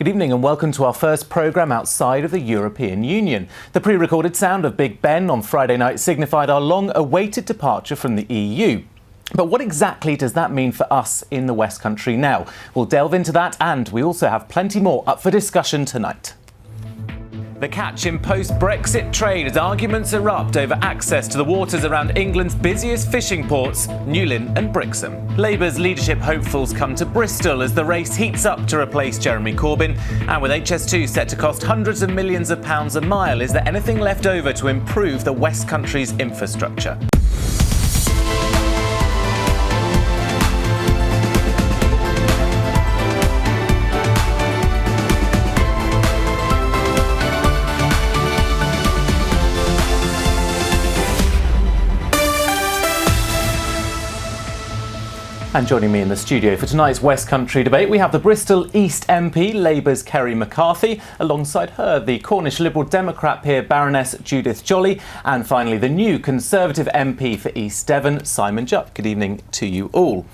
Good evening and welcome to our first programme outside of the European Union. The pre-recorded sound of Big Ben on Friday night signified our long-awaited departure from the EU. But what exactly does that mean for us in the West Country now? We'll delve into that, and we also have plenty more up for discussion tonight. The catch in post-Brexit trade as arguments erupt over access to the waters around England's busiest fishing ports, Newlyn and Brixham. Labour's leadership hopefuls come to Bristol as the race heats up to replace Jeremy Corbyn. And with HS2 set to cost hundreds of millions of pounds a mile, is there anything left over to improve the West Country's infrastructure? And joining me in the studio for tonight's West Country debate, we have the Bristol East MP, Labour's Kerry McCarthy, alongside her the Cornish Liberal Democrat peer Baroness Judith Jolly, and finally the new Conservative MP for East Devon, Simon Jupp. Good evening to you all.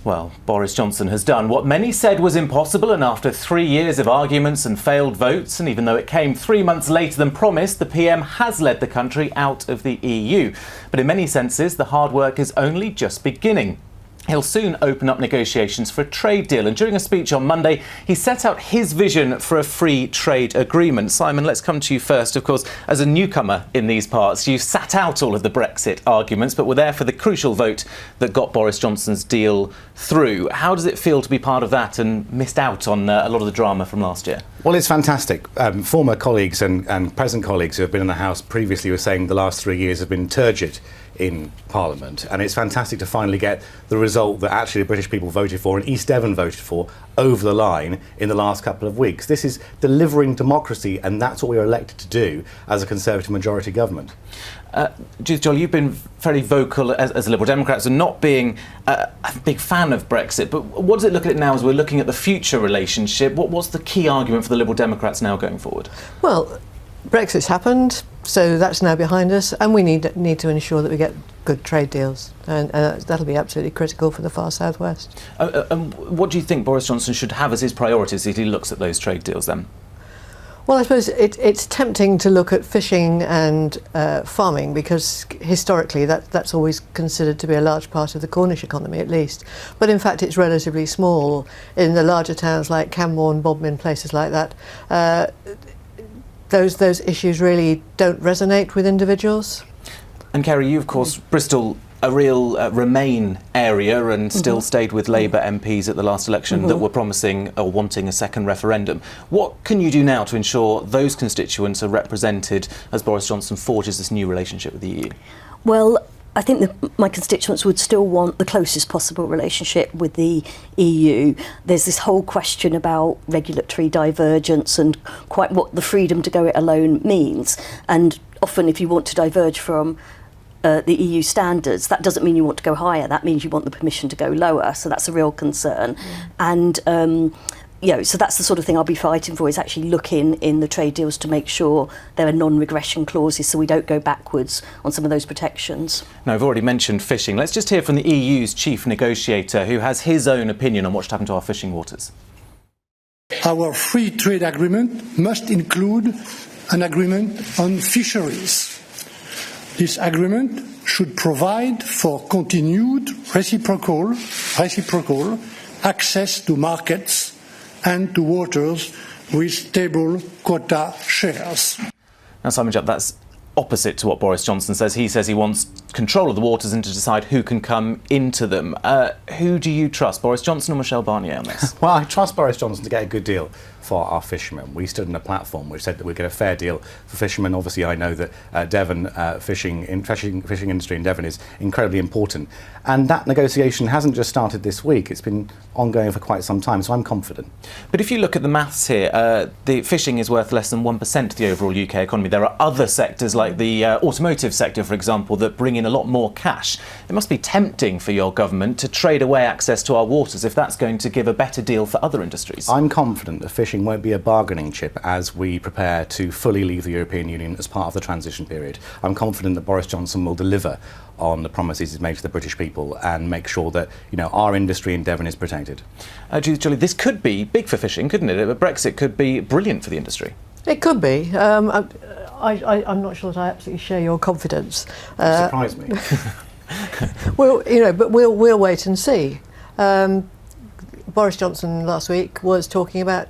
Well, Boris Johnson has done what many said was impossible, and after 3 years of arguments and failed votes, and even though it came 3 months later than promised, the PM has led the country out of the EU. But in many senses, the hard work is only just beginning. He'll soon open up negotiations for a trade deal, and during a speech on Monday, he set out his vision for a free trade agreement. Simon, let's come to you first. Of course, as a newcomer in these parts, you sat out all of the Brexit arguments, but were there for the crucial vote that got Boris Johnson's deal through. How does it feel to be part of that and missed out on a lot of the drama from last year? Well, it's fantastic. Former colleagues and present colleagues who have been in the House previously were saying the last 3 years have been turgid in Parliament, and it's fantastic to finally get the result that actually the British people voted for and East Devon voted for over the line in the last couple of weeks. This is delivering democracy, and that's what we were elected to do as a Conservative majority government. Judith Jolly, you've been very vocal as Liberal Democrats and not being a big fan of Brexit, but what does it look at now as we're looking at the future relationship? What's the key argument for the Liberal Democrats now going forward? Well, Brexit's happened, so that's now behind us, and we need to ensure that we get good trade deals, and that'll be absolutely critical for the far southwest. What do you think Boris Johnson should have as his priorities as he looks at those trade deals then? Well, I suppose it's tempting to look at fishing and farming, because historically that's always considered to be a large part of the Cornish economy, at least. But in fact, it's relatively small in the larger towns like Camborne, Bodmin, places like that. Those issues really don't resonate with individuals. And Kerry, you, of course, Bristol, a real Remain area, and still stayed with Labour MPs at the last election that were promising or wanting a second referendum. What can you do now to ensure those constituents are represented as Boris Johnson forges this new relationship with the EU? Well, I think that my constituents would still want the closest possible relationship with the EU. There's this whole question about regulatory divergence and quite what the freedom to go it alone means. And often if you want to diverge from the EU standards, that doesn't mean you want to go higher. That means you want the permission to go lower. So that's a real concern. And so that's the sort of thing I'll be fighting for, is actually looking in the trade deals to make sure there are non-regression clauses so we don't go backwards on some of those protections. Now, I've already mentioned fishing. Let's just hear from the EU's chief negotiator, who has his own opinion on what should happen to our fishing waters. Our free trade agreement must include an agreement on fisheries. This agreement should provide for continued reciprocal access to markets and to waters with stable quota shares. Now, Simon Jupp, that's opposite to what Boris Johnson says. He says he wants control of the waters and to decide who can come into them. Who do you trust, Boris Johnson or Michel Barnier on this? Well, I trust Boris Johnson to get a good deal for our fishermen. We stood on a platform which said that we'd get a fair deal for fishermen. Obviously, I know that Devon fishing industry in Devon is incredibly important, and that negotiation hasn't just started this week. It's been ongoing for quite some time, so I'm confident. But if you look at the maths here, the fishing is worth less than 1% of the overall UK economy. There are other sectors like like the automotive sector, for example, that bring in a lot more cash. It must be tempting for your government to trade away access to our waters if that's going to give a better deal for other industries. I'm confident that fishing won't be a bargaining chip as we prepare to fully leave the European Union as part of the transition period. I'm confident that Boris Johnson will deliver on the promises he's made to the British people and make sure that, you know, our industry in Devon is protected. Judith Jolly, this could be big for fishing, couldn't it? Brexit could be brilliant for the industry. It could be. I'm not sure that I absolutely share your confidence. Surprise me. Well, you know, but we'll wait and see. Boris Johnson last week was talking about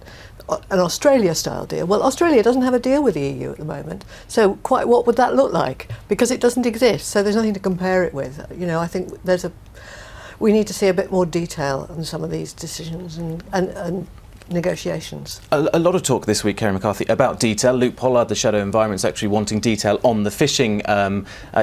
an Australia-style deal. Well, Australia doesn't have a deal with the EU at the moment, so quite what would that look like? Because it doesn't exist, so there's nothing to compare it with. You know, I think we need to see a bit more detail on some of these decisions and negotiations. A lot of talk this week, Kerry McCarthy, about detail. Luke Pollard, the Shadow Environment Secretary, wanting detail on the fishing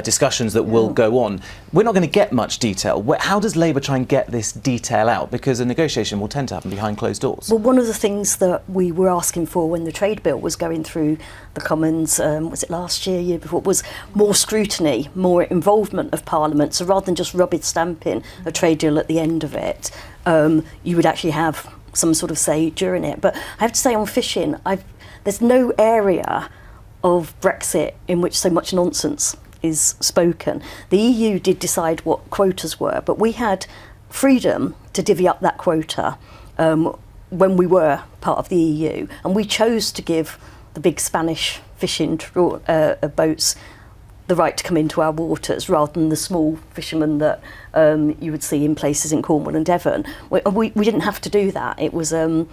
discussions that will go on. We're not going to get much detail. How does Labour try and get this detail out? Because a negotiation will tend to happen behind closed doors. Well, one of the things that we were asking for when the trade bill was going through the Commons, was it last year, year before, was more scrutiny, more involvement of Parliament. So rather than just rubber stamping a trade deal at the end of it, you would actually have some sort of say during it. But I have to say on fishing, there's no area of Brexit in which so much nonsense is spoken. The EU did decide what quotas were, but we had freedom to divvy up that quota when we were part of the EU, and we chose to give the big Spanish fishing boats the right to come into our waters rather than the small fishermen that you would see in places in Cornwall and Devon. We didn't have to do that. It was for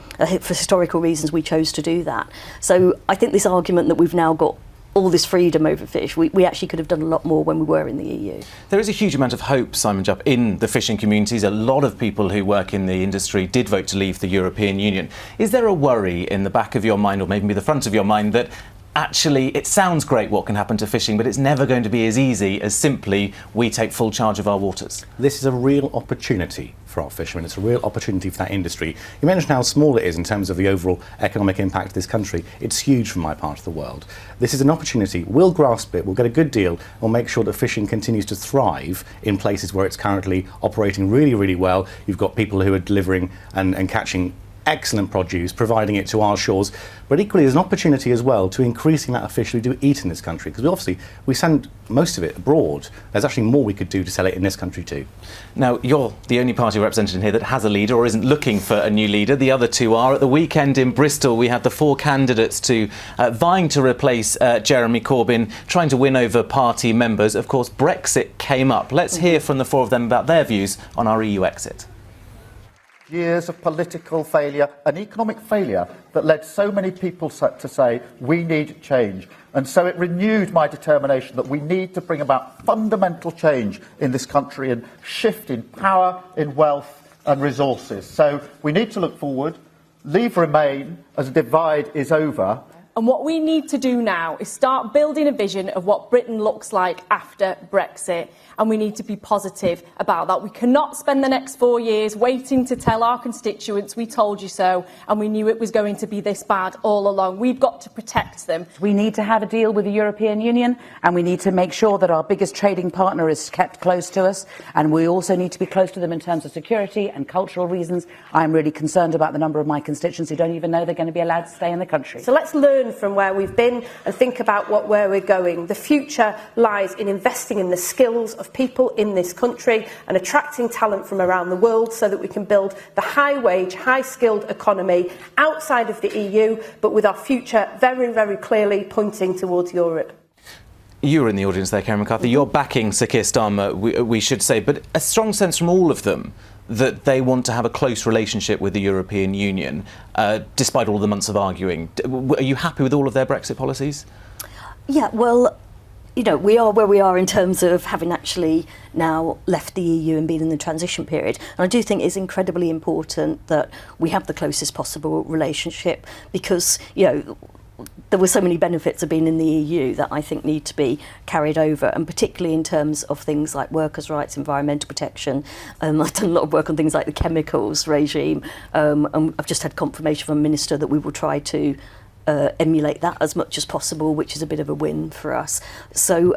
historical reasons we chose to do that. So I think this argument that we've now got all this freedom over fish, we actually could have done a lot more when we were in the EU. There is a huge amount of hope, Simon Jupp, in the fishing communities. A lot of people who work in the industry did vote to leave the European Union. Is there a worry in the back of your mind, or maybe the front of your mind, that actually it sounds great what can happen to fishing, but it's never going to be as easy as simply we take full charge of our waters? This is a real opportunity for our fishermen. It's a real opportunity for that industry. You mentioned how small it is in terms of the overall economic impact of this country. It's huge from my part of the world. This is an opportunity. We'll grasp it. We'll get a good deal. We'll make sure that fishing continues to thrive in places where it's currently operating really, really well. You've got people who are delivering and catching excellent produce, providing it to our shores, but equally there's an opportunity as well to increase the amount of fish we do eat in this country, because we send most of it abroad. There's actually more we could do to sell it in this country too. Now, you're the only party represented in here that has a leader or isn't looking for a new leader. The other two are. At the weekend in Bristol, we had the four candidates vying to replace Jeremy Corbyn, trying to win over party members. Of course, Brexit came up. Let's hear from the four of them about their views on our EU exit. Years of political failure and economic failure that led so many people to say we need change. And so it renewed my determination that we need to bring about fundamental change in this country and shift in power, in wealth and resources. So we need to look forward, leave Remain as a divide is over. And what we need to do now is start building a vision of what Britain looks like after Brexit. And we need to be positive about that. We cannot spend the next 4 years waiting to tell our constituents we told you so and we knew it was going to be this bad all along. We've got to protect them. We need to have a deal with the European Union, and we need to make sure that our biggest trading partner is kept close to us, and we also need to be close to them in terms of security and cultural reasons. I'm really concerned about the number of my constituents who don't even know they're going to be allowed to stay in the country. So let's learn from where we've been and think about where we're going. The future lies in investing in the skills of people in this country and attracting talent from around the world so that we can build the high-wage, high-skilled economy outside of the EU, but with our future very, very clearly pointing towards Europe. You were in the audience there, Kerry McCarthy. You're backing Sir Keir Starmer, we should say, but a strong sense from all of them that they want to have a close relationship with the European Union, despite all the months of arguing. Are you happy with all of their Brexit policies? Yeah, well, you know, we are where we are in terms of having actually now left the EU and been in the transition period. And I do think it's incredibly important that we have the closest possible relationship because, you know, there were so many benefits of being in the EU that I think need to be carried over, and particularly in terms of things like workers' rights, environmental protection. I've done a lot of work on things like the chemicals regime, and I've just had confirmation from a minister that we will try to emulate that as much as possible, which is a bit of a win for us. So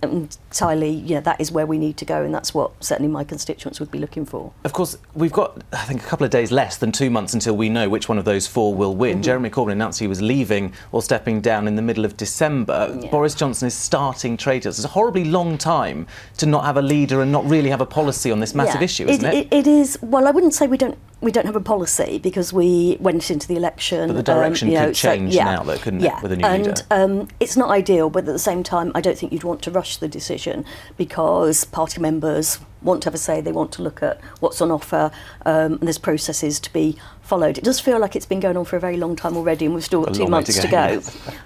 entirely, that is where we need to go, and that's what certainly my constituents would be looking for. Of course, we've got, I think, a couple of days less than 2 months until we know which one of those four will win. Jeremy Corbyn announced he was leaving or stepping down in the middle of December. Yeah. Boris Johnson is starting trade deals. It's a horribly long time to not have a leader and not really have a policy on this massive issue, isn't it? It is. Well, I wouldn't say we don't have a policy, because we went into the election. But the direction could change now, though, couldn't it, with a new leader? And it's not ideal, but at the same time, I don't think you'd want to rush the decision, because party members want to have a say, they want to look at what's on offer, and there's processes to be followed. It does feel like it's been going on for a very long time already, and we've still got 2 months to go.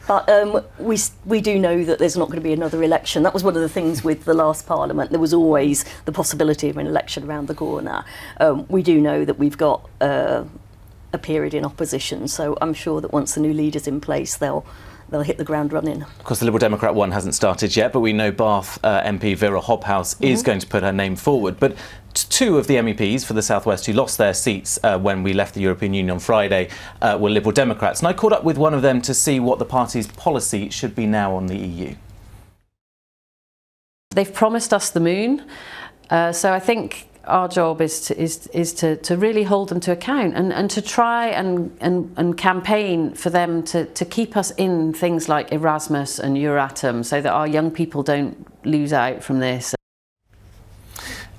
But we do know that there's not going to be another election. That was one of the things with the last Parliament. There was always the possibility of an election around the corner. We do know that we've got a period in opposition, so I'm sure that once the new leader's in place, they'll hit the ground running. Of course, the Liberal Democrat one hasn't started yet, but we know Bath MP Vera Hobhouse is going to put her name forward. But two of the MEPs for the South West who lost their seats when we left the European Union on Friday were Liberal Democrats. And I caught up with one of them to see what the party's policy should be now on the EU. They've promised us the moon, so I think our job is to really hold them to account and to try and campaign for them to keep us in things like Erasmus and Euratom, so that our young people don't lose out from this.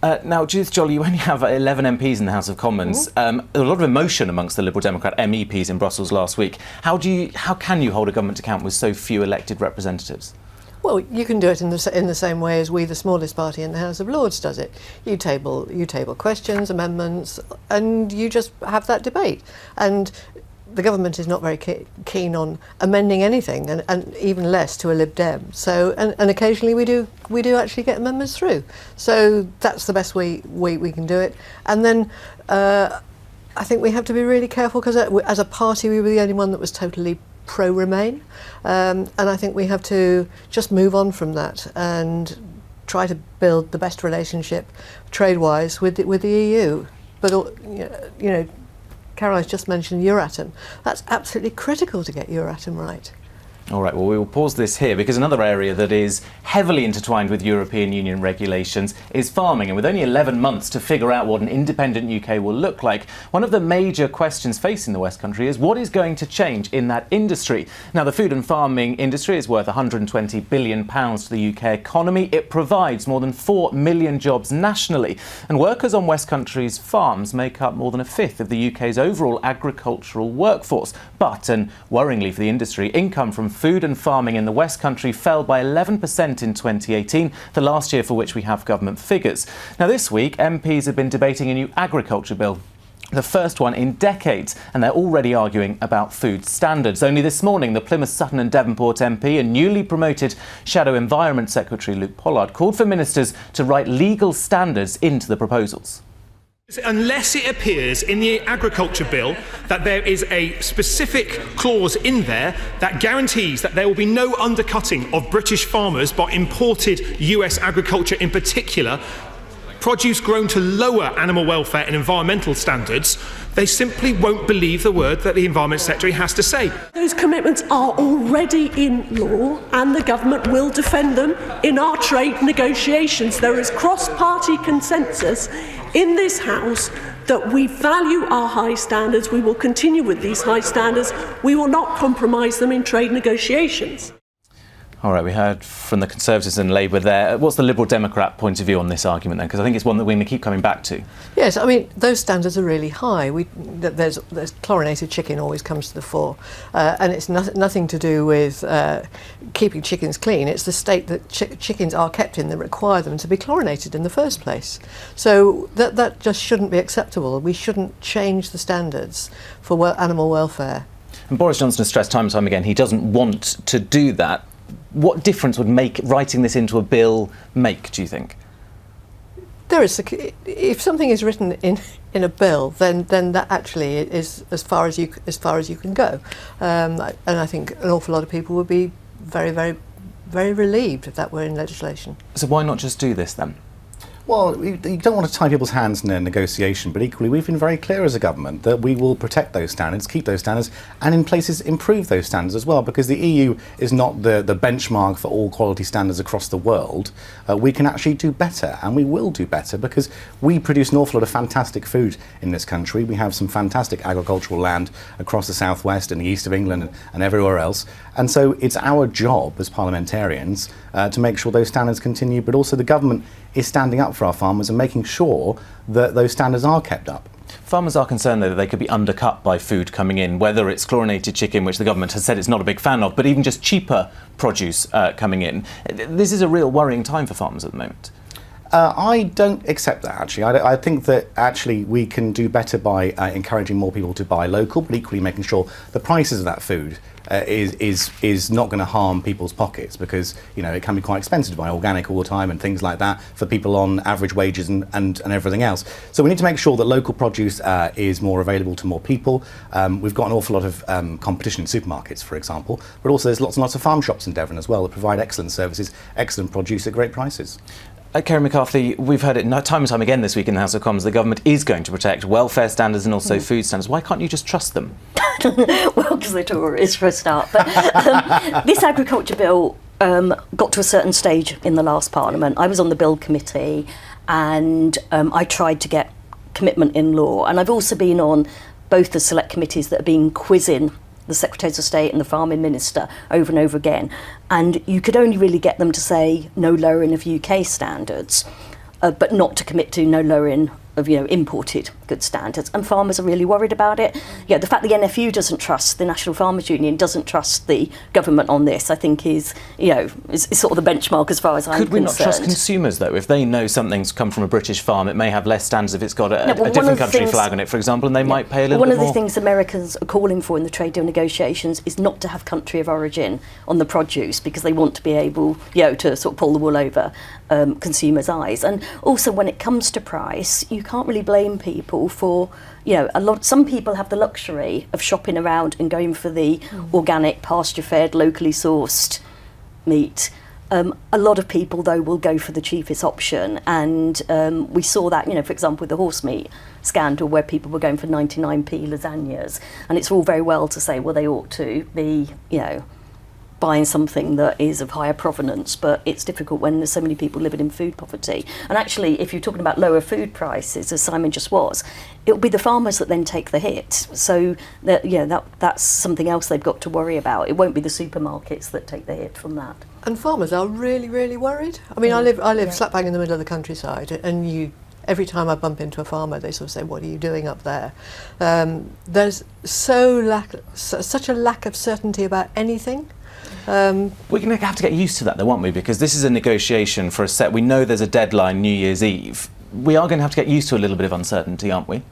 Now, Judith Jolly, you only have 11 MPs in the House of Commons. A lot of emotion amongst the Liberal Democrat MEPs in Brussels last week. How can you hold a government to account with so few elected representatives? Well, you can do it in the same way as we, the smallest party in the House of Lords, does it. You table questions, amendments, and you just have that debate. And the government is not very keen on amending anything, and even less to a Lib Dem. So, and occasionally we do actually get amendments through. So that's the best way we can do it. And then I think we have to be really careful, because as a party we were the only one that was totally pro-Remain, and I think we have to just move on from that and try to build the best relationship trade-wise with the EU. But Caroline's just mentioned Euratom. That's absolutely critical to get Euratom right. All right, well, we will pause this here, because another area that is heavily intertwined with European Union regulations is farming. And with only 11 months to figure out what an independent UK will look like, one of the major questions facing the West Country is what is going to change in that industry. Now, the food and farming industry is worth £120 billion to the UK economy. It provides more than 4 million jobs nationally. And workers on West Country's farms make up more than a fifth of the UK's overall agricultural workforce. But, and worryingly for the industry, income from food and farming in the West Country fell by 11% in 2018, the last year for which we have government figures. Now, this week, MPs have been debating a new agriculture bill, the first one in decades, and they're already arguing about food standards. Only this morning, the Plymouth, Sutton and Devonport MP and newly promoted Shadow Environment Secretary Luke Pollard called for ministers to write legal standards into the proposals. Unless it appears in the agriculture bill that there is a specific clause in there that guarantees that there will be no undercutting of British farmers by imported US agriculture, in particular produce grown to lower animal welfare and environmental standards, they simply won't believe the word that the Environment Secretary has to say. Those commitments are already in law, and the government will defend them in our trade negotiations. There is cross-party consensus in this House that we value our high standards. We will continue with these high standards. We will not compromise them in trade negotiations. All right, we heard from the Conservatives and Labour there. What's the Liberal Democrat point of view on this argument then? Because I think it's one that we're going to keep coming back to. Yes, I mean, those standards are really high. There's chlorinated chicken always comes to the fore. And it's nothing to do with keeping chickens clean. It's the state that chickens are kept in that require them to be chlorinated in the first place. So that just shouldn't be acceptable. We shouldn't change the standards for animal welfare. And Boris Johnson has stressed time and time again he doesn't want to do that. What difference would writing this into a bill make, do you think? There is, if something is written in a bill, then that actually is as far as you can go, and I think an awful lot of people would be very, very, very relieved if that were in legislation. So why not just do this then? Well, you don't want to tie people's hands in a negotiation, but equally we've been very clear as a government that we will protect those standards, keep those standards, and in places improve those standards as well, because the EU is not the benchmark for all quality standards across the world. We can actually do better, and we will do better, because we produce an awful lot of fantastic food in this country. We have some fantastic agricultural land across the southwest and the east of England and everywhere else, and so it's our job as parliamentarians to make sure those standards continue, but also the government is standing up for our farmers and making sure that those standards are kept up. Farmers are concerned, though, that they could be undercut by food coming in, whether it's chlorinated chicken, which the government has said it's not a big fan of, but even just cheaper produce coming in. This is a real worrying time for farmers at the moment. I don't accept that, actually. I think that actually we can do better by encouraging more people to buy local, but equally making sure the prices of that food is not going to harm people's pockets, because it can be quite expensive to buy organic all the time and things like that for people on average wages and everything else. So we need to make sure that local produce is more available to more people. We've got an awful lot of competition in supermarkets, for example, but also there's lots and lots of farm shops in Devon as well that provide excellent services, excellent produce at great prices. Kerry McCarthy, we've heard it time and time again this week in the House of Commons, the government is going to protect welfare standards and also food standards. Why can't you just trust them? Well, because they're Tories for a start. But this agriculture bill got to a certain stage in the last Parliament. I was on the Bill Committee and I tried to get commitment in law. And I've also been on both the select committees that have been quizzing the Secretaries of State and the Farming Minister over and over again. And you could only really get them to say no lowering of UK standards, but not to commit to no lowering of imported good standards, and farmers are really worried about it. The fact the NFU doesn't trust, the National Farmers Union doesn't trust the government on this, I think is sort of the benchmark as far as I'm concerned. Could we not trust consumers, though? If they know something's come from a British farm, it may have less standards if it's got a different country flag on it, for example, and they might pay a little bit more. One of the things Americans are calling for in the trade deal negotiations is not to have country of origin on the produce, because they want to be able to sort of pull the wool over consumers' eyes. And also when it comes to price, you can't really blame people for some people have the luxury of shopping around and going for the organic, pasture-fed, locally sourced meat. A lot of people, though, will go for the cheapest option, and we saw that, for example, with the horse meat scandal, where people were going for 99p lasagnas, and it's all very well to say, well, they ought to be, buying something that is of higher provenance, but it's difficult when there's so many people living in food poverty. And actually, if you're talking about lower food prices, as Simon just was, it'll be the farmers that then take the hit. So that's something else they've got to worry about. It won't be the supermarkets that take the hit from that. And farmers are really, really worried. I mean, I live slap bang in the middle of the countryside, and every time I bump into a farmer, they sort of say, "What are you doing up there?" There's such a lack of certainty about anything. We're going to have to get used to that, though, won't we? Because this is a negotiation for a set. We know there's a deadline, New Year's Eve. We are going to have to get used to a little bit of uncertainty, aren't we?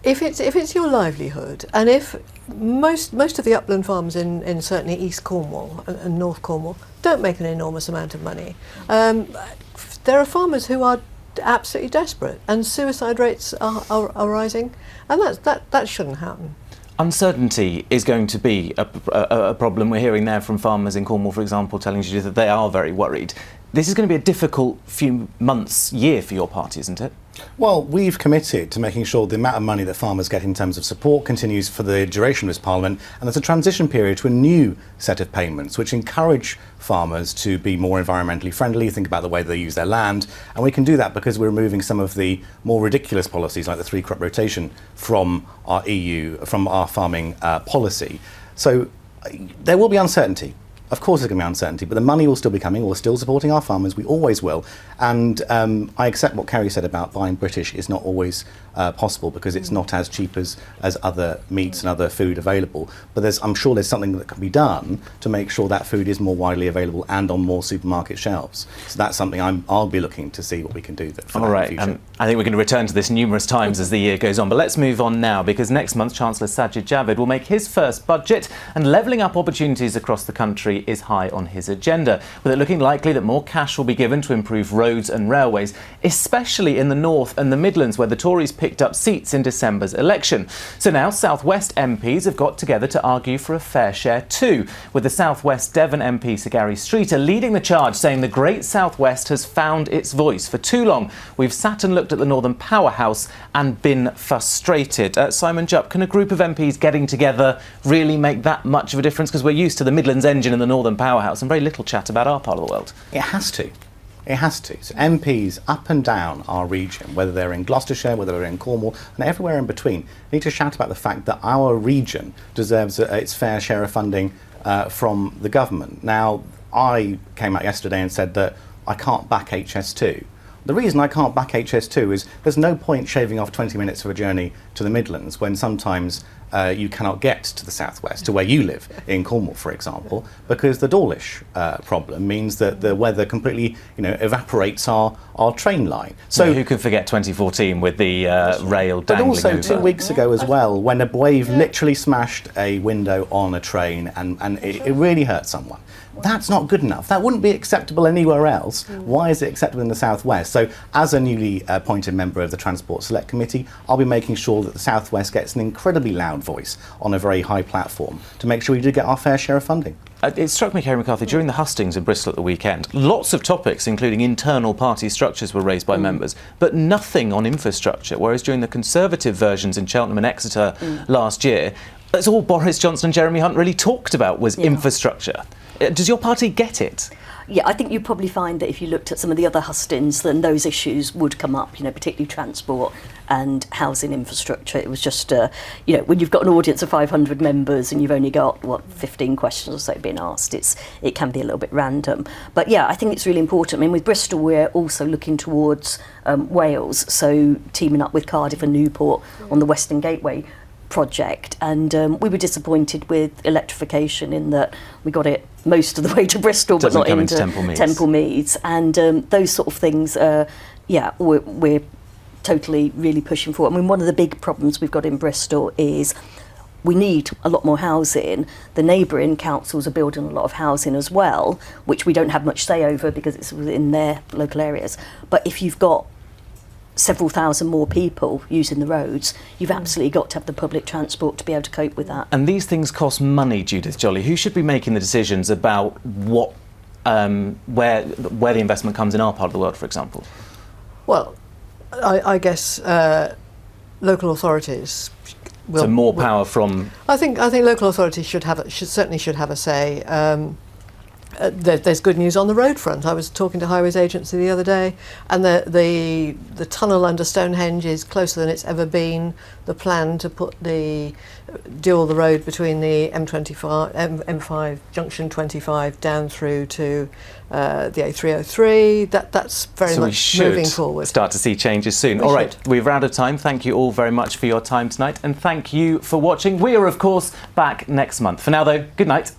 If it's your livelihood, and if most of the upland farms in certainly East Cornwall and North Cornwall don't make an enormous amount of money, there are farmers who are absolutely desperate, and suicide rates are rising, and that shouldn't happen. Uncertainty is going to be a problem. We're hearing there from farmers in Cornwall, for example, telling Judith that they are very worried. This is going to be a difficult few months, year for your party, isn't it? Well, we've committed to making sure the amount of money that farmers get in terms of support continues for the duration of this Parliament, and there's a transition period to a new set of payments which encourage farmers to be more environmentally friendly, think about the way they use their land, and we can do that because we're removing some of the more ridiculous policies like the 3-crop rotation from our farming policy. So there will be uncertainty. Of course there's going to be uncertainty, but the money will still be coming. We're still supporting our farmers. We always will. And I accept what Kerry said about buying British is not always possible, because it's not as cheap as other meats and other food available. But I'm sure there's something that can be done to make sure that food is more widely available and on more supermarket shelves. So that's something I'll be looking to see what we can do for that in the future. I think we're going to return to this numerous times as the year goes on. But let's move on now, because next month Chancellor Sajid Javid will make his first budget, and levelling up opportunities across the country recovery is high on his agenda, with it looking likely that more cash will be given to improve roads and railways, especially in the North and the Midlands, where the Tories picked up seats in December's election. So now South West MPs have got together to argue for a fair share too, with the South West Devon MP Sir Gary Streeter leading the charge, saying the Great South West has found its voice. For too long, we've sat and looked at the Northern Powerhouse and been frustrated. Simon Jupp, can a group of MPs getting together really make that much of a difference? Because we're used to the Midlands engine and the Northern Powerhouse and very little chat about our part of the world. It has to. It has to. So MPs up and down our region, whether they're in Gloucestershire, whether they're in Cornwall, and everywhere in between, need to shout about the fact that our region deserves its fair share of funding from the government. Now, I came out yesterday and said that I can't back HS2. The reason I can't back HS2 is there's no point shaving off 20 minutes of a journey to the Midlands when sometimes you cannot get to the southwest, to where you live, in Cornwall, for example, because the Dawlish problem means that the weather completely, evaporates our train line. So who can forget 2014 with the rail dangling over? But also 2 weeks ago as well, when a wave literally smashed a window on a train and it really hurt someone. That's not good enough. That wouldn't be acceptable anywhere else. Why is it acceptable in the South West? So as a newly appointed member of the Transport Select Committee, I'll be making sure that the South West gets an incredibly loud voice on a very high platform to make sure we do get our fair share of funding. It struck me, Kerry McCarthy, during the hustings in Bristol at the weekend, lots of topics, including internal party structures, were raised by members, but nothing on infrastructure, whereas during the Conservative versions in Cheltenham and Exeter last year, that's all Boris Johnson and Jeremy Hunt really talked about was infrastructure. Does your party get it? Yeah, I think you'd probably find that if you looked at some of the other hustings, then those issues would come up, particularly transport and housing infrastructure. It was just, when you've got an audience of 500 members and you've only got, 15 questions or so being asked, it can be a little bit random. But yeah, I think it's really important. I mean, with Bristol, we're also looking towards Wales, so teaming up with Cardiff and Newport on the Western Gateway project, and we were disappointed with electrification in that we got it most of the way to Bristol but not into Temple Meads, and those sort of things we're totally really pushing for. I mean, one of the big problems we've got in Bristol is we need a lot more housing. The neighbouring councils are building a lot of housing as well, which we don't have much say over because it's within their local areas. But if you've got several thousand more people using the roads, you've absolutely got to have the public transport to be able to cope with that. And these things cost money, Judith Jolly. Who should be making the decisions about what, where the investment comes in our part of the world, for example? Well, I guess local authorities will. So more power from. I think local authorities should certainly have a say. There's good news on the road front. I was talking to Highways Agency the other day, and the tunnel under Stonehenge is closer than it's ever been. The plan to dual the road between the M5 junction 25 down through to the A303. That's very much moving forward. Start to see changes soon. All right, we've run out of time. Thank you all very much for your time tonight, and thank you for watching. We are, of course, back next month. For now, though, good night.